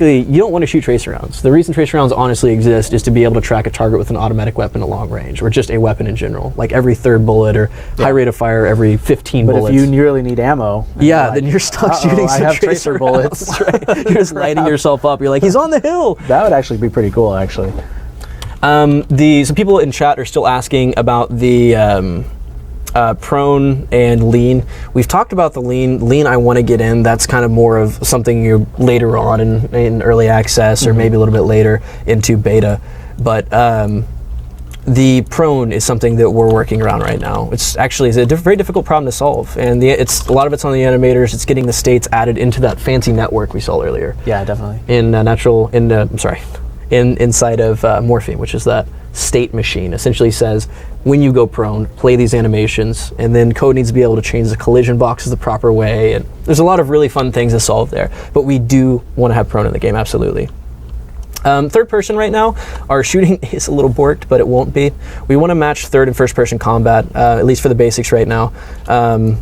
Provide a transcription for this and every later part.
You don't want to shoot tracer rounds. The reason tracer rounds honestly exist is to be able to track a target with an automatic weapon at long range, or just a weapon in general, like every third bullet or high rate of fire every 15 bullets. But if you really need ammo, then you're stuck shooting some I have tracer bullets. Right? You're just lighting yourself up. You're like, he's on the hill. That would actually be pretty cool, actually. Some people in chat are still asking about the prone and lean. We've talked about the lean. Lean I want to get in. That's kind of more of something you later on in early access or maybe a little bit later into beta. But the prone is something that we're working around right now. It's actually a very difficult problem to solve, and a lot of it's on the animators. It's getting the states added into that fancy network we saw earlier. Yeah, definitely. Inside of Morphine, which is that state machine, essentially says when you go prone, play these animations, and then code needs to be able to change the collision boxes the proper way. And there's a lot of really fun things to solve there, but we do want to have prone in the game, absolutely. Third person right now, our shooting is a little borked, but it won't be. We want to match third and first person combat, at least for the basics right now. Oh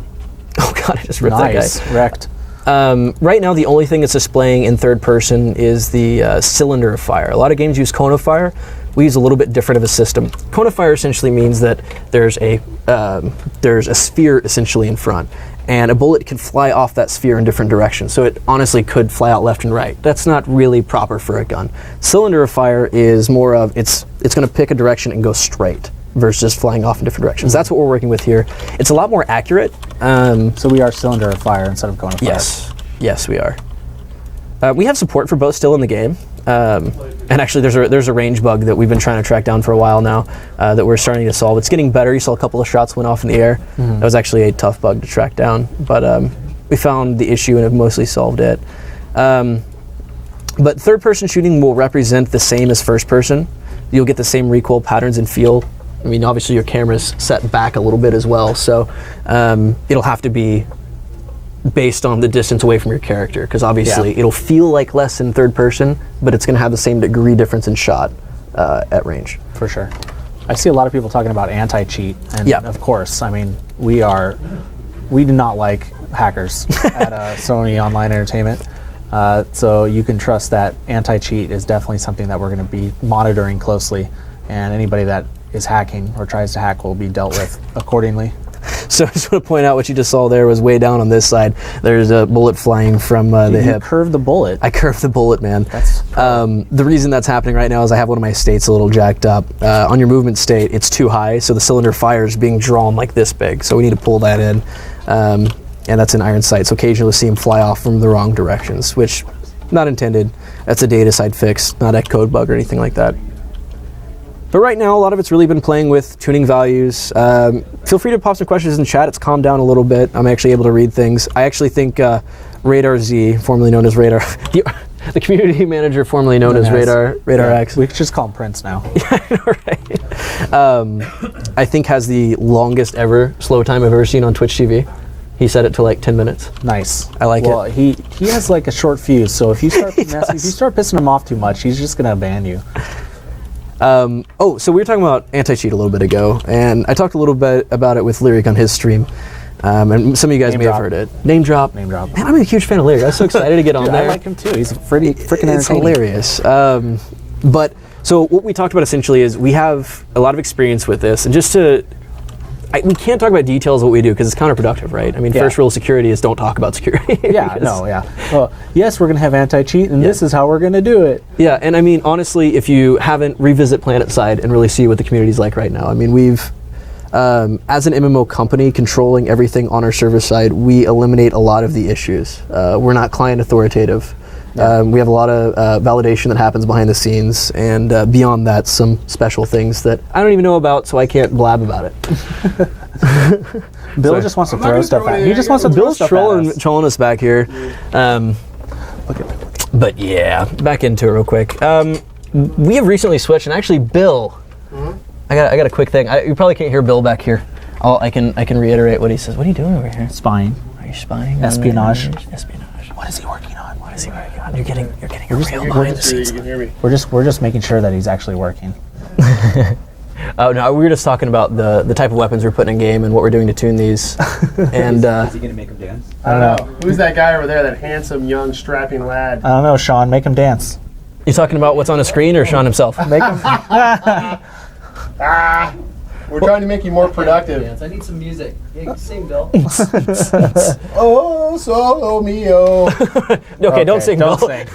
god, I just ripped that guy. Nice, wrecked. Right now, the only thing it's displaying in third person is the cylinder of fire. A lot of games use cone of fire. We use a little bit different of a system. Cone of fire essentially means that there's a sphere essentially in front, and a bullet can fly off that sphere in different directions. So it honestly could fly out left and right. That's not really proper for a gun. Cylinder of fire is more of it's going to pick a direction and go straight versus flying off in different directions. That's what we're working with here. It's a lot more accurate. So we are cylinder of fire instead of cone of fire. Yes, we are. We have support for both still in the game. And actually, there's a range bug that we've been trying to track down for a while now that we're starting to solve. It's getting better. You saw a couple of shots went off in the air. That was actually a tough bug to track down, but we found the issue and have mostly solved it. But third-person shooting will represent the same as first-person. You'll get the same recoil patterns and feel. I mean, obviously your camera's set back a little bit as well, so it'll have to be based on the distance away from your character, because obviously it'll feel like less in third person, but it's going to have the same degree difference in shot at range. For sure. I see a lot of people talking about anti-cheat, and of course, I mean, we do not like hackers at Sony Online Entertainment, so you can trust that anti-cheat is definitely something that we're going to be monitoring closely, and anybody that is hacking or tries to hack will be dealt with accordingly. So I just want to point out what you just saw there was way down on this side. There's a bullet flying from the hip. You curved the bullet. I curved the bullet, man. That's the reason that's happening right now is I have one of my states a little jacked up. On your movement state, it's too high, so the cylinder fire is being drawn like this big. So we need to pull that in, and that's an iron sight. So occasionally you'll see them fly off from the wrong directions, which not intended. That's a data side fix, not a code bug or anything like that. But right now, a lot of it's really been playing with tuning values. Feel free to pop some questions in chat. It's calmed down a little bit. I'm actually able to read things. I actually think Radar Z, formerly known as Radar, the community manager formerly known as Radar X. We could just call him Prince now. Yeah, I know, right? I think has the longest ever slow time I've ever seen on Twitch TV. He set it to like 10 minutes. Nice. I like it. Well, he has like a short fuse, so if you start pissing him off too much, he's just gonna ban you. So we were talking about anti-cheat a little bit ago, and I talked a little bit about it with Lyric on his stream, and some of you guys may have heard it. Name drop. Name drop. Man, I'm a huge fan of Lyric. I was so excited to get on there. I like him too. He's freaking entertaining. It's hilarious. But so what we talked about essentially is we have a lot of experience with this, and just to we can't talk about details of what we do because it's counterproductive, right? I mean, first rule of security is don't talk about security. Well, yes, we're going to have anti-cheat, and this is how we're going to do it. Yeah, and I mean, honestly, if you haven't, revisit PlanetSide and really see what the community's like right now. I mean, we've, as an MMO company controlling everything on our server side, we eliminate a lot of the issues. We're not client authoritative. We have a lot of validation that happens behind the scenes, and beyond that, some special things that I don't even know about, so I can't blab about it. Bill just wants to throw stuff at. He just wants to throw stuff at us. Trolling us back here. But yeah, back into it real quick. We have recently switched, and actually, Bill, I got a quick thing. You probably can't hear Bill back here. I can reiterate what he says. What are you doing over here? Spying. Are you spying? Espionage. Espionage. What is he working on? You're getting a real behind the scenes. We're just making sure that he's actually working. Oh no, we were just talking about the type of weapons we're putting in game and what we're doing to tune these. And is he gonna make him dance? I don't know. Who's that guy over there? That handsome, young, strapping lad. I don't know, Sean. Make him dance. you talking about what's on the screen or Sean himself? Make him. We're trying to make you more productive. I need some music. Yeah, sing, Bill. Oh, solo mio. Okay, don't sing. Don't Bill. sing.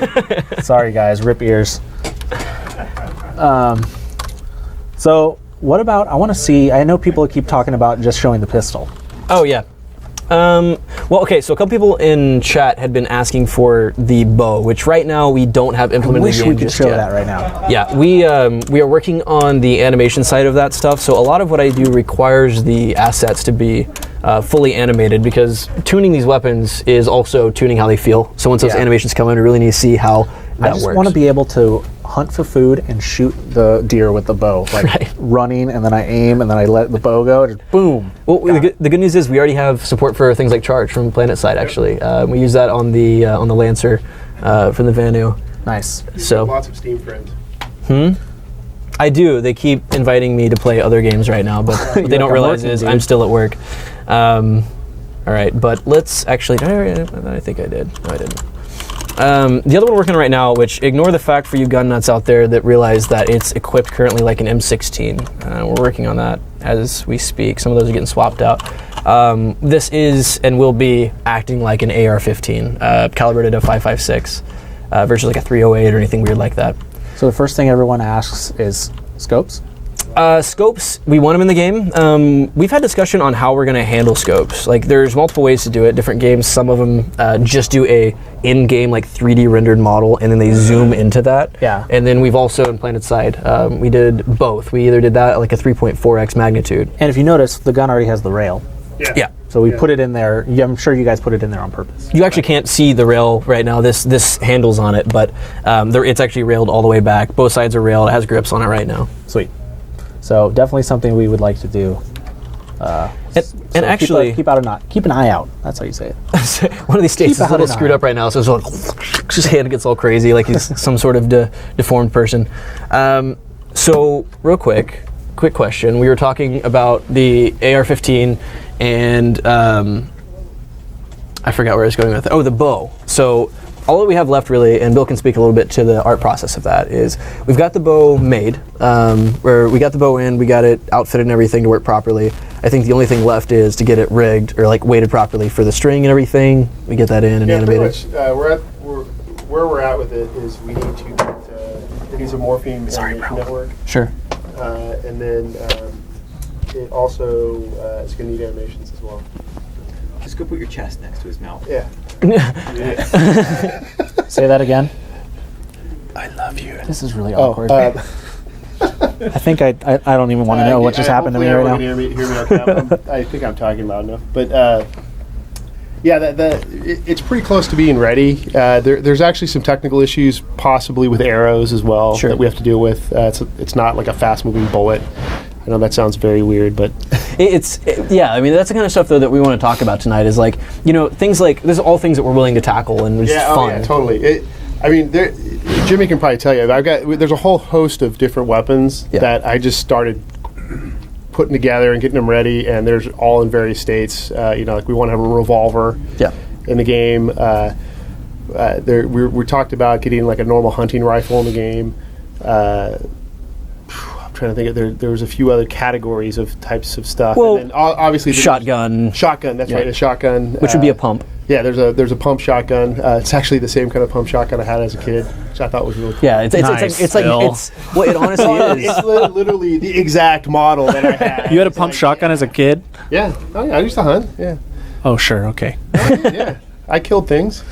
Sorry, guys. Rip ears. So what about? I want to see. I know people keep talking about just showing the pistol. Oh yeah. Well, okay. So a couple people in chat had been asking for the bow, which right now we don't have I implemented. wish in the we game could just show yet. that right now. Yeah, we are working on the animation side of that stuff. So a lot of what I do requires the assets to be fully animated because tuning these weapons is also tuning how they feel. So once those animations come in, we really need to see how that I just works. want to be able to hunt for food and shoot the deer with the bow, like running, and then I aim, and then I let the bow go, and just boom. Well, the good news is we already have support for things like charge from Planet Side. Actually, we use that on the Lancer from the Vanu. Nice. So Lots of Steam friends. I do. They keep inviting me to play other games right now, but what they don't realize working, is dude. I'm still at work. All right, but let's actually. I think I did. No, I didn't. The other one we're working on right now, which ignore the fact for you gun nuts out there that realize that it's equipped currently like an M16. We're working on that as we speak. Some of those are getting swapped out. This is and will be acting like an AR-15, calibrated at 5.56 versus like a 308 or anything weird like that. So the first thing everyone asks is scopes. Scopes, we want them in the game. We've had discussion on how we're going to handle scopes. Like, there's multiple ways to do it. Different games, some of them just do a in-game like 3D rendered model, and then they zoom into that. Yeah. And then we've also in Planet Side, we did both. We either did that at like a 3.4x magnitude. And if you notice, the gun already has the rail. Yeah. So we put it in there. Yeah, I'm sure you guys put it in there on purpose. You actually can't see the rail right now. This handles on it, but it's actually railed all the way back. Both sides are railed. It has grips on it right now. Sweet. So definitely something we would like to do. And actually, keep an eye out. That's how you say it. one of these states is Keep a little an eye screwed out. up right now, so it's like his hand gets all crazy, like he's some sort of deformed person. So, real quick question. We were talking about the AR-15, and I forgot where I was going with it. Oh, the bow. So, all that we have left really, and Bill can speak a little bit to the art process of that, is we've got the bow made, where we got the bow in, we got it outfitted and everything to work properly. I think the only thing left is to get it rigged or like weighted properly for the string and everything. We get that in and animated. Pretty much. Where we're at with it is we need to it needs a morphine animation network, Sure. and then it also is going to need animations as well. Just go put your chest next to his mouth. Yeah. Say that again. I love you. This is really awkward. I think I don't even want to know what just happened to me right now. Hear me okay. I think I'm talking loud enough, but it's pretty close to being ready. There's actually some technical issues, possibly with arrows as well, that we have to deal with. It's not like a fast-moving bullet. I know that sounds very weird, but yeah. I mean, that's the kind of stuff though that we want to talk about tonight. Is like, things like this are all things that we're willing to tackle and just fun. Yeah, totally. Jimmy can probably tell you. There's a whole host of different weapons that I just started putting together and getting them ready, and there's all in various states. Like we want to have a revolver in the game. We talked about getting like a normal hunting rifle in the game. I'm trying to think of there was a few other categories of types of stuff. Well, and then obviously shotgun. That's right, a shotgun. Which would be a pump. Yeah, there's a pump shotgun. It's actually the same kind of pump shotgun I had as a kid, which I thought was really cool. Yeah, it honestly is. It's literally the exact model that I had. You had a pump shotgun as a kid? Yeah. Oh yeah, I used to hunt. Yeah. Oh sure, okay. Yeah. I killed things.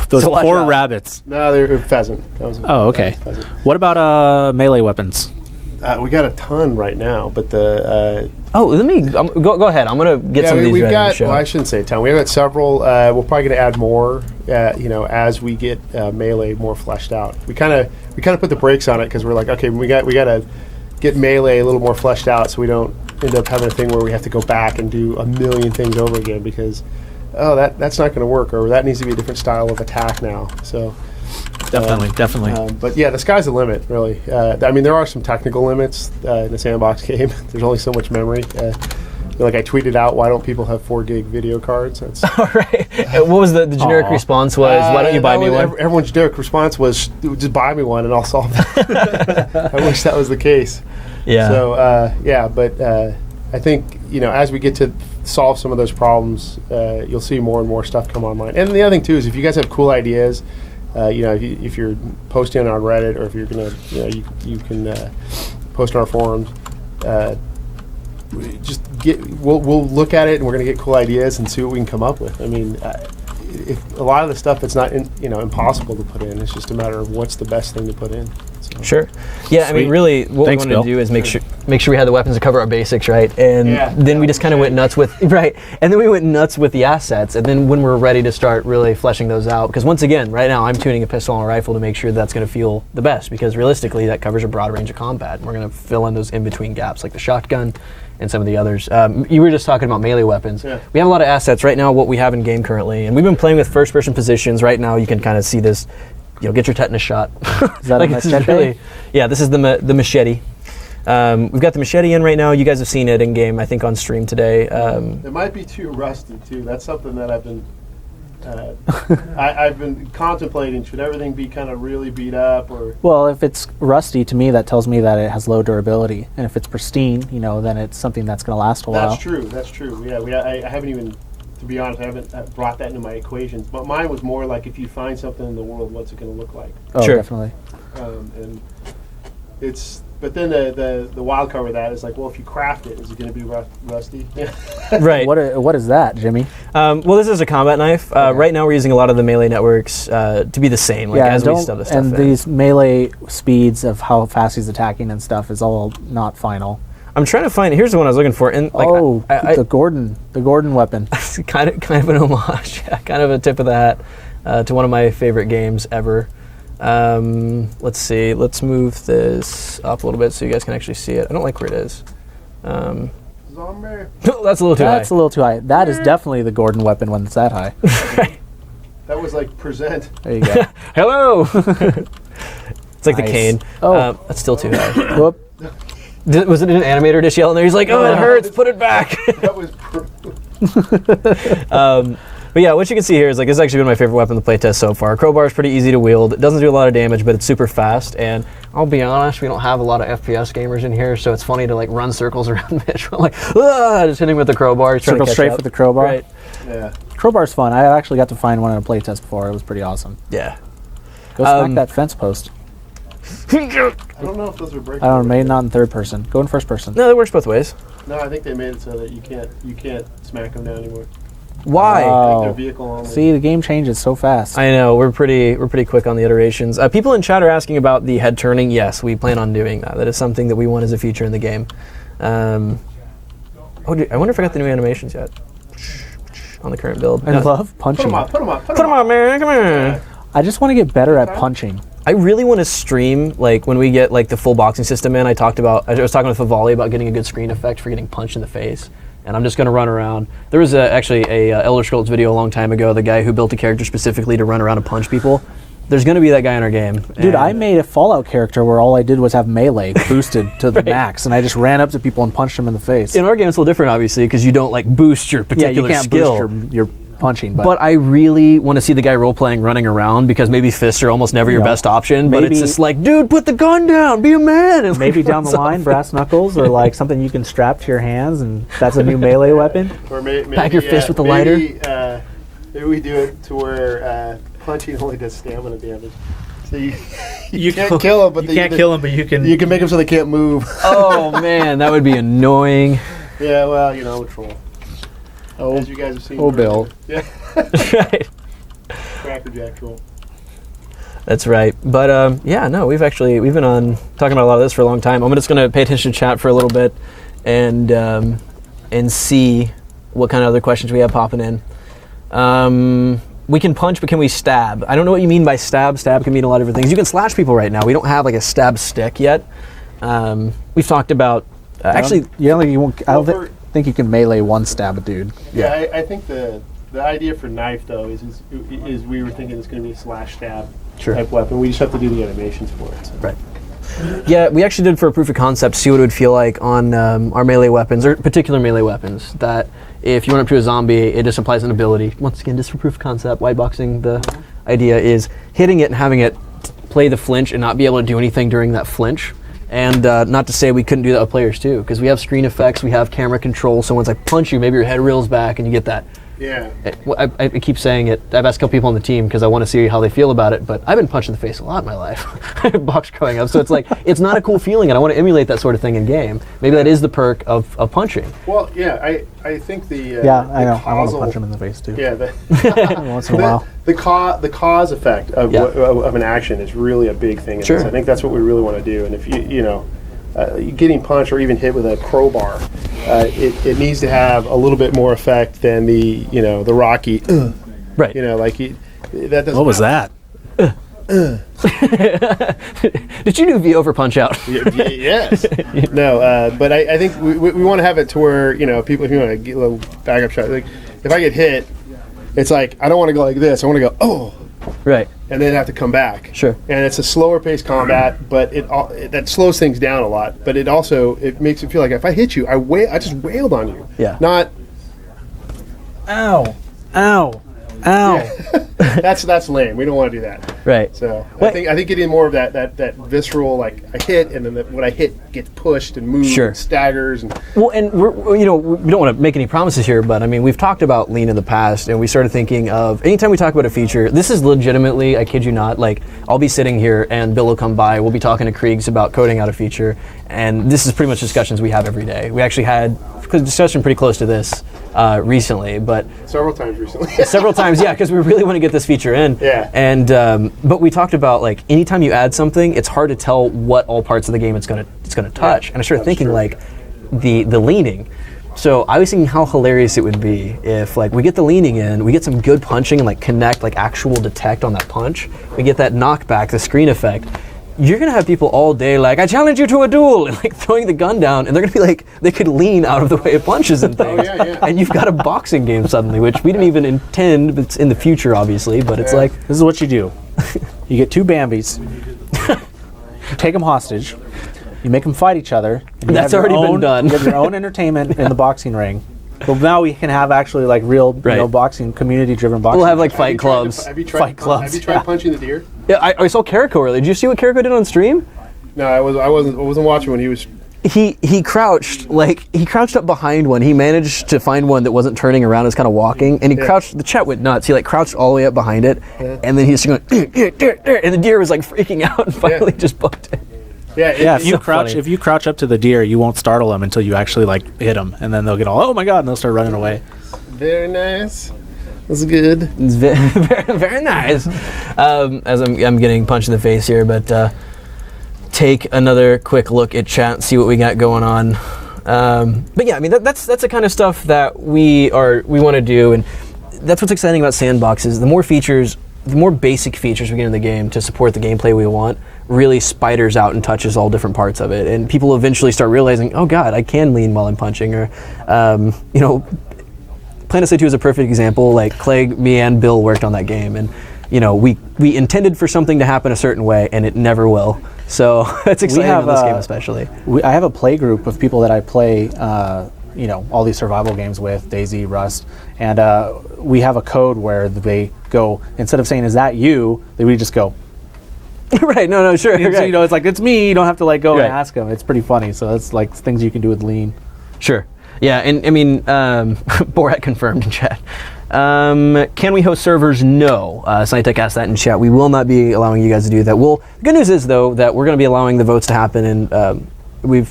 Those So watch poor out. rabbits. No, they're pheasant. Oh, okay. Pheasant. What about melee weapons? We got a ton right now, but the Let me go ahead. I'm gonna get some of these we've ready got. to show. Well, I shouldn't say a ton. We've got several. We're probably going to add more. As we get melee more fleshed out. We kind of put the brakes on it because we're like, okay, we got to get melee a little more fleshed out, so we don't end up having a thing where we have to go back and do a million things over again because that's not going to work, or that needs to be a different style of attack now. So Definitely. But yeah, the sky's the limit, really. I mean, there are some technical limits in the sandbox game. There's only so much memory. Like I tweeted out, why don't people have 4 gig video cards? That's All right. What was the generic response was, why don't you buy me one? Everyone's generic response was, just buy me one and I'll solve that. I wish that was the case. Yeah. So, but I think, as we get to solve some of those problems, you'll see more and more stuff come online. And the other thing, too, is if you guys have cool ideas, if you're posting on Reddit or if you're going to, you can post on our forums, we'll look at it and we're going to get cool ideas and see what we can come up with. I mean, if a lot of the stuff it's not impossible to put in. It's just a matter of what's the best thing to put in. So. Sure. Yeah, I mean, really, what we wanted to do is make sure we had the weapons to cover our basics, right? And then we just kind of went nuts with and then we went nuts with the assets. And then when we're ready to start really fleshing those out, because once again, right now I'm tuning a pistol and a rifle to make sure that's going to feel the best, because realistically that covers a broad range of combat. And we're going to fill in those in between gaps like the shotgun and some of the others. You were just talking about melee weapons. Yeah. We have a lot of assets right now. What we have in game currently, and we've been playing with first-person positions. Right now, you can kind of see this. Get your tetanus shot. Is that a machete? This is the machete. We've got the machete in right now. You guys have seen it in game, I think, on stream today. It might be too rusty too. That's something that I've been. I've been contemplating. Should everything be kind of really beat up, or? Well, if it's rusty, to me, that tells me that it has low durability, and if it's pristine, then it's something that's going to last a while. That's true. Yeah, I haven't even, to be honest, I haven't brought that into my equations. But mine was more like, if you find something in the world, what's it going to look like? Oh, sure. Definitely. And it's. But then the wild card with that is like, well, if you craft it, is it going to be rusty? Right. What is that, Jimmy? Well, this is a combat knife. Right now we're using a lot of the melee networks to be the same. As we stuff the stuff and in. These melee speeds of how fast he's attacking and stuff is all not final. I'm trying to find. Here's the one I was looking for. And the Gordon weapon. kind of an homage. Yeah, kind of a tip of the hat to one of my favorite games ever. Let's see. Let's move this up a little bit so you guys can actually see it. I don't like where it is. Zombie. No, that's a little too high. That's a little too high. That is definitely the Gordon weapon when it's that high. That was like present. There you go. Hello. It's like the cane. Oh, that's still too high. Whoop. Was it an animator just yelling there? He's like, "Oh, it hurts. Put it back." That was. But yeah, what you can see here is this has actually been my favorite weapon to play test so far. Crowbar is pretty easy to wield. It doesn't do a lot of damage, but it's super fast. And I'll be honest, we don't have a lot of FPS gamers in here, so it's funny to run circles around Mitch. We're just hitting with the crowbar. Circle straight with the crowbar. Right. Yeah. Crowbar's fun. I actually got to find one in a playtest before. It was pretty awesome. Yeah. Go smack that fence post. I don't know if those are breakable. I don't know. Maybe not in third person. Go in first person. No, that works both ways. No, I think they made it so that you can't smack them down anymore. Why? I think they're vehicle only. See, the game changes so fast. I know, we're pretty quick on the iterations. People in chat are asking about the head turning. Yes, we plan on doing that. That is something that we want as a feature in the game. I wonder if I got the new animations yet on the current build. I love punching. Put them up, man, come here. I just want to get better at punching. I really want to stream when we get the full boxing system in. I was talking with Favali about getting a good screen effect for getting punched in the face. And I'm just going to run around. There was actually a Elder Scrolls video a long time ago, the guy who built a character specifically to run around and punch people. There's going to be that guy in our game. Dude, I made a Fallout character where all I did was have melee boosted to the max, and I just ran up to people and punched them in the face. In our game, it's a little different, obviously, because you don't boost your particular skill. You can't boost your punching. But I really want to see the guy role-playing running around, because maybe fists are almost never your best option, but it's just dude, put the gun down, be a man. And maybe down the line, brass knuckles, or something you can strap to your hands, and that's a new melee weapon. Or maybe back your fist with a lighter. Maybe we do it to where punching only does stamina damage. So you can't kill them, but you can make them so they can't move. Oh man, that would be annoying. Yeah, well, troll. As you guys have seen. Bill. Yeah. Right. Cracker Jack troll. That's right. But we've been on talking about a lot of this for a long time. I'm just going to pay attention to chat for a little bit and see what kind of other questions we have popping in. We can punch, but can we stab? I don't know what you mean by stab. Stab can mean a lot of different things. You can slash people right now. We don't have a stab stick yet. We've talked about I don't think you can melee one stab a dude. Yeah, I think the idea for knife though is we were thinking it's going to be slash stab. type weapon. We just have to do the animations for it. So. Right. Yeah, we actually did for a proof of concept, see what it would feel like on our melee weapons, or particular melee weapons, that if you run up to a zombie, it just applies an ability. Once again, just for proof of concept, white boxing, the idea is hitting it and having it play the flinch and not be able to do anything during that flinch. And not to say we couldn't do that with players too, because we have screen effects, we have camera control, so once I punch you, maybe your head reels back and you get that. Yeah. I keep saying it. I've asked a couple people on the team because I want to see how they feel about it, but I've been punched in the face a lot in my life. I boxed growing up, so it's like, it's not a cool feeling, and I want to emulate that sort of thing in game. Maybe that is the perk of punching. Well, yeah, I think the I know. I want to punch him in the face too. Yeah, Once in a while. the cause effect of of an action is really a big thing. In Sure. this. I think that's what we really want to do. And if getting punched or even hit with a crowbar, it needs to have a little bit more effect than the Rocky. Right. That doesn't. What was that? Did you do V over punch out? Yes. No, but I think we want to have it to where people, if you want to get a little backup shot, like if I get hit, it's like I don't want to go like this. I want to go Right. and then have to come back. Sure. And it's a slower paced combat, but that slows things down a lot. But it makes it feel like if I hit you, I just wailed on you. Yeah. Not. Ow. Yeah. That's lame. We don't want to do that. Right. So What- I think getting more of that visceral, like I hit and then when I hit gets pushed and moves, Sure. and staggers and. Well, and we don't want to make any promises here, but I mean, we've talked about lean in the past, and we started thinking of anytime we talk about a feature, this is legitimately, I kid you not, like I'll be sitting here and Bill will come by, we'll be talking to Kriegs about coding out a feature, and this is pretty much discussions we have every day. We actually had a discussion pretty close to this recently, but Several times recently. several times, yeah, because we really want to get this feature in. Yeah. And but we talked about like anytime you add something, it's hard to tell what all parts of the game it's gonna touch. And I started thinking like the leaning. So I was thinking how hilarious it would be if like we get the leaning in, we get some good punching and like connect, like actual detect on that punch. We get that knockback, the screen effect. You're gonna have people all day like, I challenge you to a duel, and like throwing the gun down, and they're gonna be like, they could lean out of the way it punches and things. yeah. And you've got a boxing game suddenly, which we didn't even intend, but it's in the future obviously, but it's like, This is what you do. You get two Bambis. You take them hostage. You make them fight each other. And you That's have your already been done. You have your own entertainment in the boxing ring. But now we can have actually like real, Right. boxing, community-driven boxing. we'll have like Have fight you tried clubs. Have you tried, Fight clubs, Have you tried yeah. punching the deer? Yeah, I saw Carrico earlier. Did you see what Carrico did on stream? No, I wasn't watching when he was. He crouched up behind one. He managed to find one that wasn't turning around, it was kind of walking, and he crouched. The chat went nuts. He like crouched all the way up behind it, and then he's just going, and the deer was like freaking out and finally just booked it. Yeah. Yeah, if you so crouch, funny. if you crouch up to the deer, you won't startle them until you actually like hit them, and then they'll get all, oh my god, and they'll start running away. Very nice. That's good. It's very, very nice. As I'm getting punched in the face here, but take another quick look at chat and see what we got going on. But yeah, I mean that's the kind of stuff that we want to do, and that's what's exciting about sandboxes. The more features, the more basic features we get in the game to support the gameplay we want, really spiders out and touches all different parts of it, and people eventually start realizing, oh god, I can lean while I'm punching, or Planet Side 2 is a perfect example. Like Clegg, me, and Bill worked on that game, and we intended for something to happen a certain way, and it never will. So that's exciting on this game especially. I have a play group of people that I play, all these survival games with, DayZ, Rust, and we have a code where they go, instead of saying, is that you, they would just go, Right, no, sure. and so, Right. it's like, it's me, you don't have to like go Right. and ask them. It's pretty funny. So that's like things you can do with lean. Sure. Yeah, and I mean, Borat confirmed in chat. Can we host servers? No. Scientech asked that in chat. We will not be allowing you guys to do that. The good news is, though, that we're going to be allowing the votes to happen, and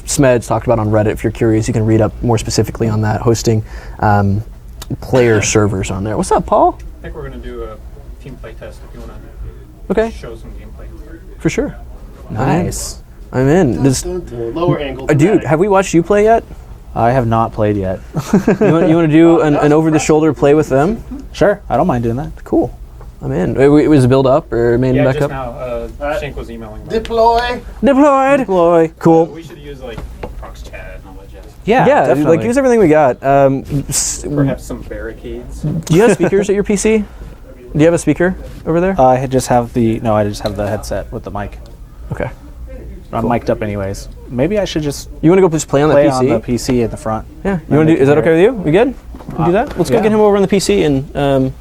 Smed's talked about on Reddit. If you're curious, you can read up more specifically on that, hosting player servers on there. What's up, Paul? I think we're going to do a team play test if you want to Okay, show some gameplay. for sure. Nice. I'm in. Lower angle. Dude, have we watched you play yet? I have not played yet. You want to do an over-the-shoulder play with them? Sure, I don't mind doing that. Cool. I'm in. It was a build up or main Yeah, back just up? now, Shank was emailing me. Deploy. Deployed. Deploy. Cool. We should use like prox chat and all that jazz. Yeah, Yeah, definitely. like use everything we got. Perhaps some barricades. Do you have speakers at your PC? Do you have a speaker over there? I just have the headset with the mic. Okay. I'm mic'd up anyways. Maybe I should just You want to go just play on the play PC? on the PC in the front. Yeah. You want to do? Is that okay with you? We good? Can do that? Let's go get him over on the PC and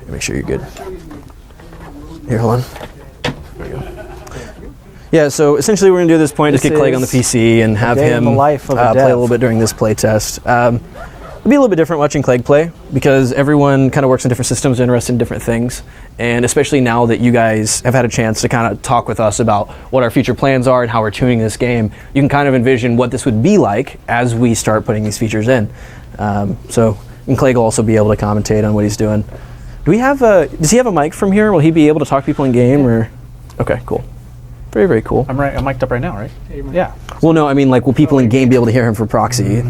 make sure you're good. Here, hold on. There we go. Yeah. So essentially, we're gonna do this point. Just get Clegg on the PC and have day in him the life of a play a dev. little bit during this play test. It'll be a little bit different watching Clegg play because everyone kind of works on different systems, interested in different things, and especially now that you guys have had a chance to kind of talk with us about what our future plans are and how we're tuning this game, you can kind of envision what this would be like as we start putting these features in. And Clegg will also be able to commentate on what he's doing. Does he have a mic from here? Will he be able to talk to people in game or? Okay, cool. Very, very cool. I'm mic'd up right now, right? Yeah. Well, no, I mean, like, will people in game be able to hear him for proxy?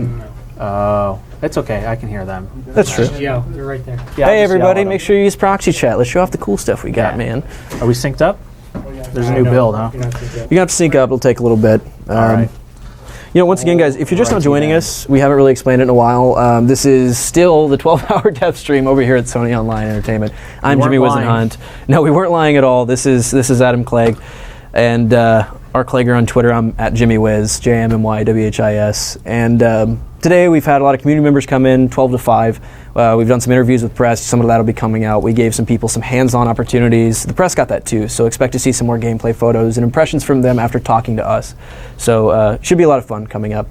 Oh, it's okay. I can hear them. That's true. Yeah, they're right there. Yeah, Hey, everybody, make sure you use proxy chat. Let's show off the cool stuff we got, man. Are we synced up? There's a new build, huh? You're not too good. You're gonna have to sync up. It'll take a little bit. All right. Once again, guys, if you're just now joining us, we haven't really explained it in a while. This is still the 12-hour dev stream over here at Sony Online Entertainment. I'm Jimmy Wisenhunt. No, we weren't lying at all. This is Adam Clegg, and our Clegger on Twitter. I'm at Jimmy Wiz, JMMYWHIS, and today we've had a lot of community members come in, 12 to 5. We've done some interviews with press. Some of that will be coming out. We gave some people some hands-on opportunities. The press got that too, so expect to see some more gameplay photos and impressions from them after talking to us. So should be a lot of fun coming up.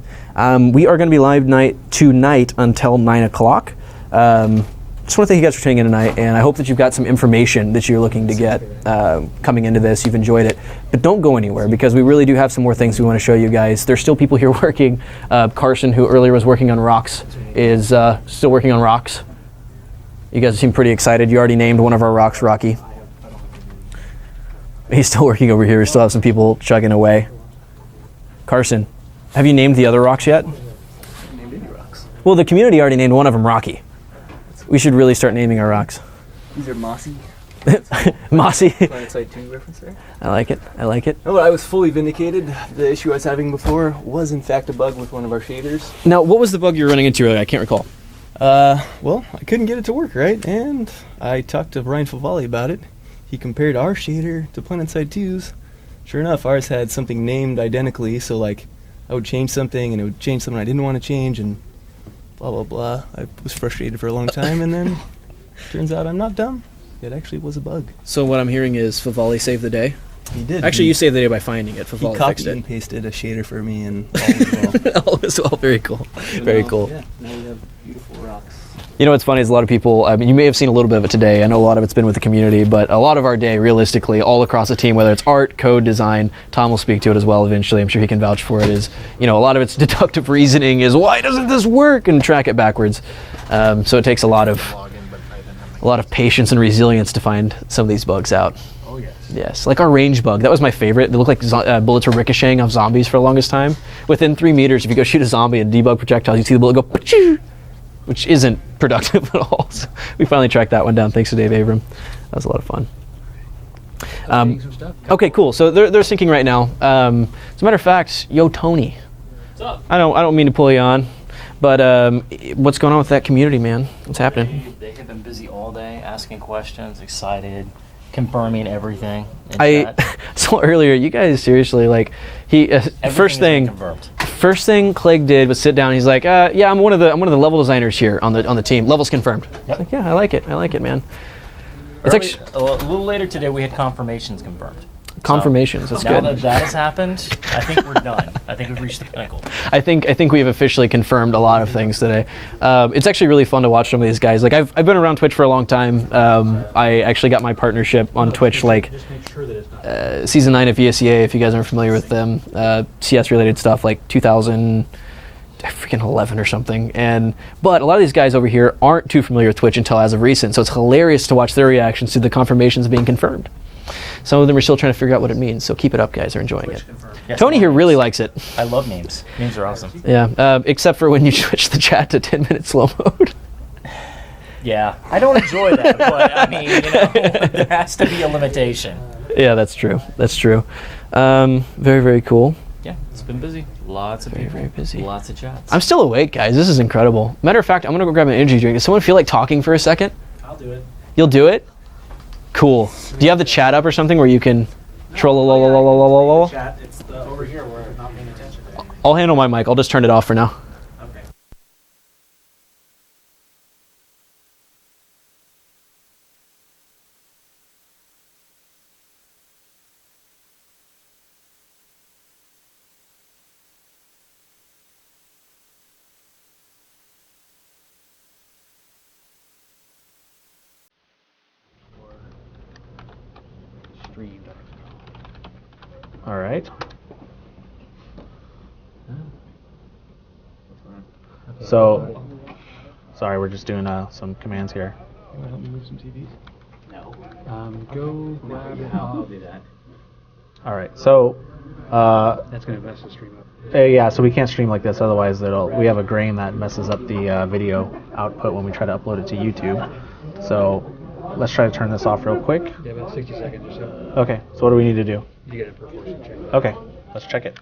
We are going to be live tonight until 9 o'clock. Just want to thank you guys for tuning in tonight, and I hope that you've got some information that you're looking to get coming into this. You've enjoyed it, but don't go anywhere because we really do have some more things we want to show you guys. There's still people here working. Carson, who earlier was working on rocks, is still working on rocks. You guys seem pretty excited. You already named one of our rocks Rocky. He's still working over here. We still have some people chugging away. Carson, have you named the other rocks yet? Named any rocks. Well, the community already named one of them Rocky. We should really start naming our rocks. These are mossy. Mossy. Planet Side 2 reference there. I like it. I like it. No, but I was fully vindicated. The issue I was having before was in fact a bug with one of our shaders. Now, what was the bug you were running into earlier? I can't recall. Well, I couldn't get it to work, right? And I talked to Brian Favali about it. He compared our shader to Planet Side 2's. Sure enough, ours had something named identically, so like I would change something and it would change something I didn't want to change and blah, blah, blah. I was frustrated for a long time, and then turns out I'm not dumb. It actually was a bug. So what I'm hearing is Favali saved the day. He did. Actually, you saved the day by finding it. he Favali fixed copied it. and pasted a shader for me, and all was well. All as well. Very cool. Very cool. Yeah, now we have beautiful rocks. You know what's funny is a lot of people, I mean, you may have seen a little bit of it today. I know a lot of it's been with the community, but a lot of our day, realistically, all across the team, whether it's art, code, design, Tom will speak to it as well eventually. I'm sure he can vouch for it, is, a lot of it's deductive reasoning is, why doesn't this work? And track it backwards. So it takes a lot of patience and resilience to find some of these bugs out. Oh, yes. Yes, like our range bug. That was my favorite. They looked like bullets were ricocheting off zombies for the longest time. Within 3 meters, if you go shoot a zombie and debug projectiles, you see the bullet go, pa-choo, which isn't productive at all. So we finally tracked that one down thanks to Dave Abram. That was a lot of fun. Okay, cool. So they're syncing right now. As a matter of fact, yo, Tony. What's up? I don't mean to pull you on, but what's going on with that community, man? What's happening? They have been busy all day, asking questions, excited, confirming everything. I saw earlier. You guys seriously like First thing Clegg did was sit down. He's like, "Yeah, I'm one of the level designers here on the team. Levels confirmed." Yep. Like, yeah, I like it, man. It's actually a little later today. We had confirmations confirmed. confirmations. That's Now good. that has happened, I think we're done. I think we've reached the pinnacle. I think we've officially confirmed a lot of things today. It's actually really fun to watch some of these guys. Like I've been around Twitch for a long time. I actually got my partnership on Twitch like season 9 of VSEA. If you guys aren't familiar with them, CS related stuff like 2011 or something. But a lot of these guys over here aren't too familiar with Twitch until as of recent. So it's hilarious to watch their reactions to the confirmations being confirmed. Some of them are still trying to figure out what it means. So keep it up, guys. They're enjoying it. Yes, Tony here really likes it. I love memes. Memes are awesome. Yeah, except for when you switch the chat to 10-minute slow mode. Yeah, I don't enjoy that, but I mean, there has to be a limitation. Yeah, that's true. That's true. Very, very cool. Yeah, it's been busy. Lots of people. Very busy. Lots of chats. I'm still awake, guys. This is incredible. Matter of fact, I'm going to go grab an energy drink. Does someone feel like talking for a second? I'll do it. You'll do it? Cool. Do you have the chat up or something where you can troll? Chat, it's over here where I'm not paying attention to anything. I'll handle my mic. I'll just turn it off for now. Okay. All right. So, sorry, we're just doing some commands here. You want to help me move some TVs? No. Go grab it. I'll do that. All right. So, That's going to mess the stream up. yeah. So we can't stream like this, otherwise we have a grain that messes up the video output when we try to upload it to YouTube. So, let's try to turn this off real quick. Yeah, about 60 seconds or so. Okay. So what do we need to do? You get a proportion check. Okay. Let's check it.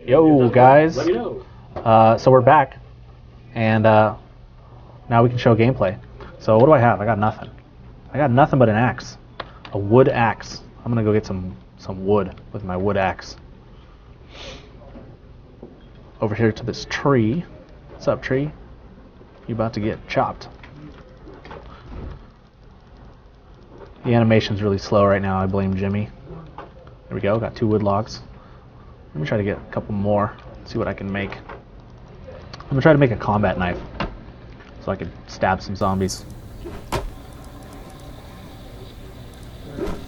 Yo, guys. Let me know. So we're back, and now we can show gameplay. So what do I have? I got nothing. I got nothing but an axe, a wood axe. I'm gonna go get some wood with my wood axe. Over here to this tree. What's up, tree? You about to get chopped? The animation's really slow right now. I blame Jimmy. There we go. Got 2 wood logs. Let me try to get a couple more. See what I can make. I'm gonna try to make a combat knife so I can stab some zombies.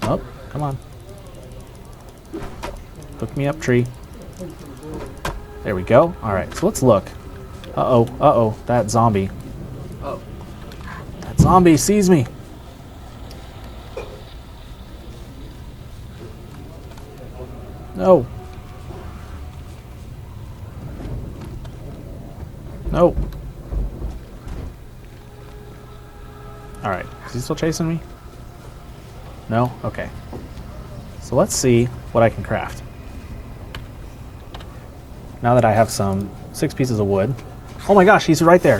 Oh, come on. Hook me up, tree. There we go. Alright, so let's look. Uh-oh, that zombie. Oh. That zombie sees me. No. No. Alright, is he still chasing me? No? Okay. So let's see what I can craft. Now that I have some 6 pieces of wood. Oh my gosh, he's right there.